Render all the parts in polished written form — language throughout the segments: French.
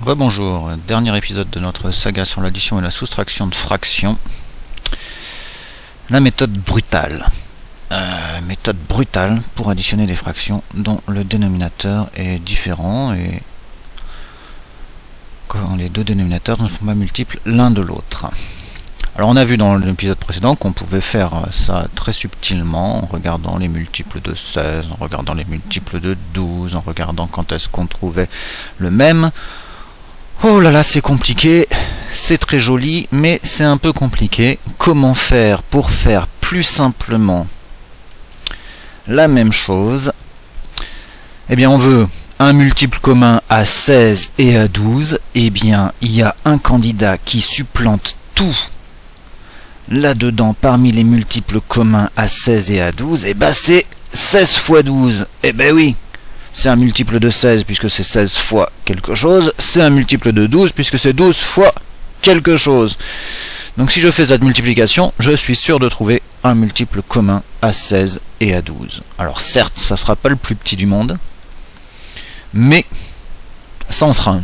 Rebonjour, dernier épisode de notre saga sur l'addition et la soustraction de fractions. La méthode brutale. Méthode brutale pour additionner des fractions dont le dénominateur est différent et quand les deux dénominateurs ne sont pas multiples l'un de l'autre. Alors on a vu dans l'épisode précédent qu'on pouvait faire ça très subtilement en regardant les multiples de 16, en regardant les multiples de 12, en regardant quand est-ce qu'on trouvait le même. Oh là là, c'est compliqué, c'est très joli, mais c'est un peu compliqué. Comment faire pour faire plus simplement la même chose? Eh bien, on veut un multiple commun à 16 et à 12. Eh bien, il y a un candidat qui supplante tout là-dedans parmi les multiples communs à 16 et à 12. Eh bien, c'est 16 fois 12. Eh bien oui, c'est un multiple de 16 puisque c'est 16 fois quelque chose. C'est un multiple de 12 puisque c'est 12 fois quelque chose. Donc si je fais cette multiplication, je suis sûr de trouver un multiple commun à 16 et à 12. Alors certes, ça ne sera pas le plus petit du monde, mais ça en sera un.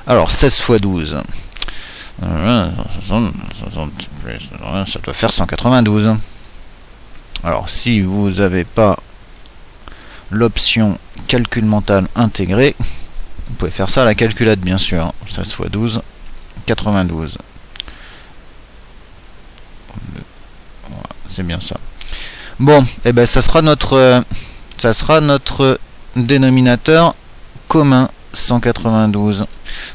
Alors 16 fois 12, ça doit faire 192. Alors si vous n'avez pas l'option calcul mental intégré, vous pouvez faire ça à la calculette bien sûr. 16 fois 12, 92. Voilà, c'est bien ça. Bon, et ben ça sera notre dénominateur commun 192.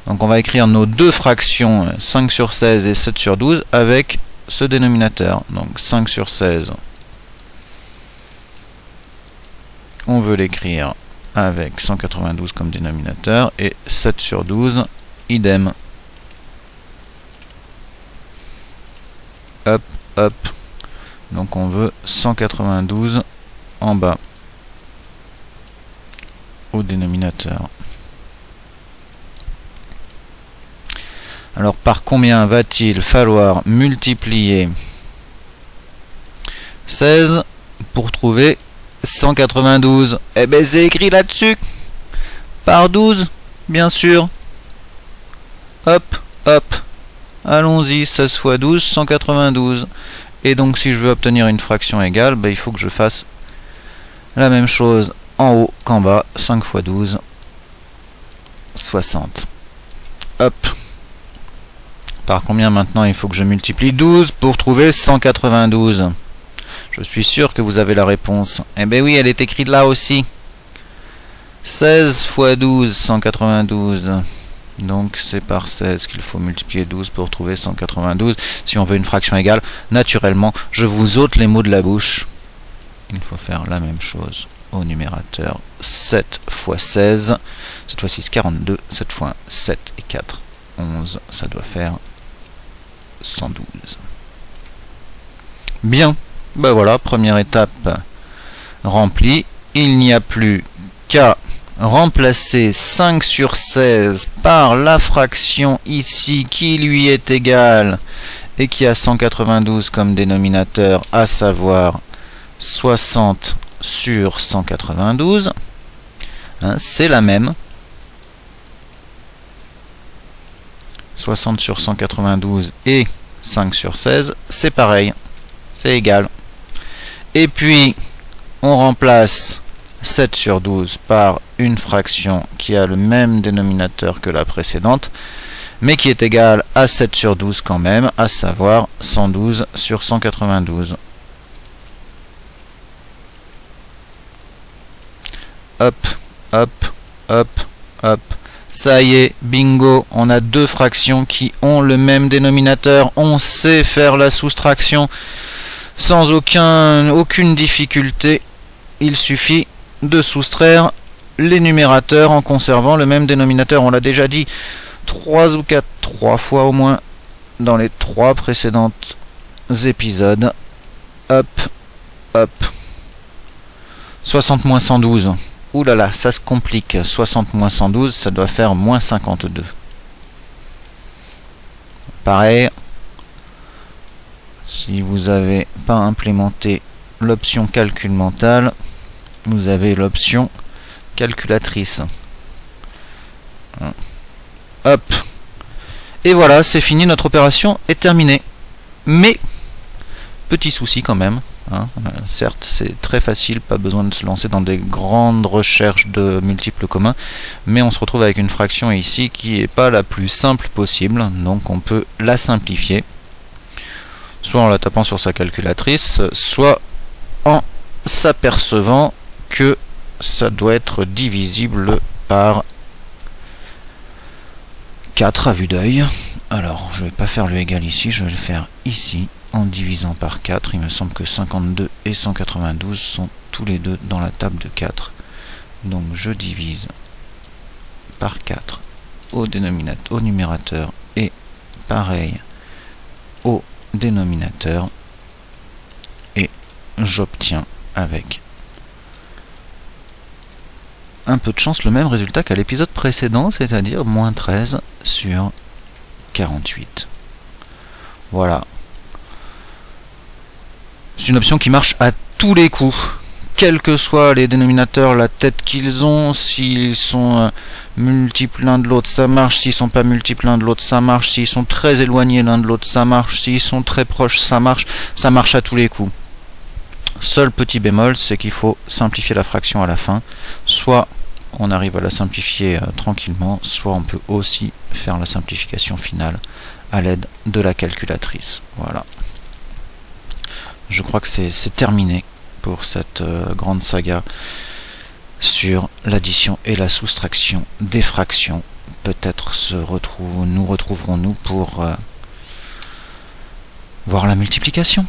Donc on va écrire nos deux fractions 5 sur 16 et 7 sur 12 avec ce dénominateur. Donc 5 sur 16. On veut l'écrire avec 192 comme dénominateur et 7 sur 12, idem. Hop, hop. Donc on veut 192 en bas au dénominateur. Alors par combien va-t-il falloir multiplier 16 pour trouver 192? Eh ben c'est écrit là-dessus. Par 12, bien sûr. Hop, hop. Allons-y, 16 fois 12, 192. Et donc si je veux obtenir une fraction égale, ben, il faut que je fasse la même chose en haut qu'en bas. 5 fois 12, 60. Hop. Par combien maintenant il faut que je multiplie 12 pour trouver 192? Je suis sûr que vous avez la réponse. Eh bien oui, elle est écrite là aussi. 16 fois 12, 192. Donc c'est par 16 qu'il faut multiplier 12 pour trouver 192. Si on veut une fraction égale, naturellement, je vous ôte les mots de la bouche. Il faut faire la même chose au numérateur. 7 fois 16. Cette fois-ci 42. 7 fois 7 et 4, 11. Ça doit faire 112. Bien. Ben voilà, première étape remplie. Il n'y a plus qu'à remplacer 5 sur 16 par la fraction ici qui lui est égale et qui a 192 comme dénominateur, à savoir 60 sur 192. Hein, c'est la même. 60 sur 192 et 5 sur 16, c'est pareil. C'est égal. Et puis, on remplace 7 sur 12 par une fraction qui a le même dénominateur que la précédente, mais qui est égale à 7 sur 12 quand même, à savoir 112 sur 192. Hop, hop, hop, hop. Ça y est, bingo, on a deux fractions qui ont le même dénominateur. On sait faire la soustraction sans aucune difficulté. Il suffit de soustraire les numérateurs en conservant le même dénominateur. On l'a déjà dit 3 fois au moins dans les 3 précédents épisodes. Hop, hop. 60 moins 112. Ouh là là, ça se complique. 60 moins 112, ça doit faire moins 52. Pareil, si vous n'avez pas implémenté l'option calcul mental, vous avez l'option calculatrice. Hop. Et voilà, c'est fini, notre opération est terminée. Mais, petit souci quand même. Hein, certes, c'est très facile, pas besoin de se lancer dans des grandes recherches de multiples communs, mais on se retrouve avec une fraction ici qui n'est pas la plus simple possible, donc on peut la simplifier, soit en la tapant sur sa calculatrice, soit en s'apercevant que ça doit être divisible par 4 à vue d'œil. Alors, je ne vais pas faire le égal ici, je vais le faire ici, en divisant par 4. Il me semble que 52 et 192 sont tous les deux dans la table de 4. Donc, je divise par 4 au numérateur et pareil au dénominateur. Et j'obtiens avec un peu de chance le même résultat qu'à l'épisode précédent, c'est-à-dire moins 13 sur 48. Voilà. C'est une option qui marche à tous les coups. Quels que soient les dénominateurs, la tête qu'ils ont, s'ils sont multiples l'un de l'autre, ça marche. S'ils sont pas multiples l'un de l'autre, ça marche. S'ils sont très éloignés l'un de l'autre, ça marche. S'ils sont très proches, ça marche. Ça marche à tous les coups. Seul petit bémol, c'est qu'il faut simplifier la fraction à la fin. Soit on arrive à la simplifier tranquillement, soit on peut aussi faire la simplification finale à l'aide de la calculatrice. Voilà. Je crois que c'est terminé pour cette grande saga sur l'addition et la soustraction des fractions. Peut-être nous retrouverons-nous pour voir la multiplication.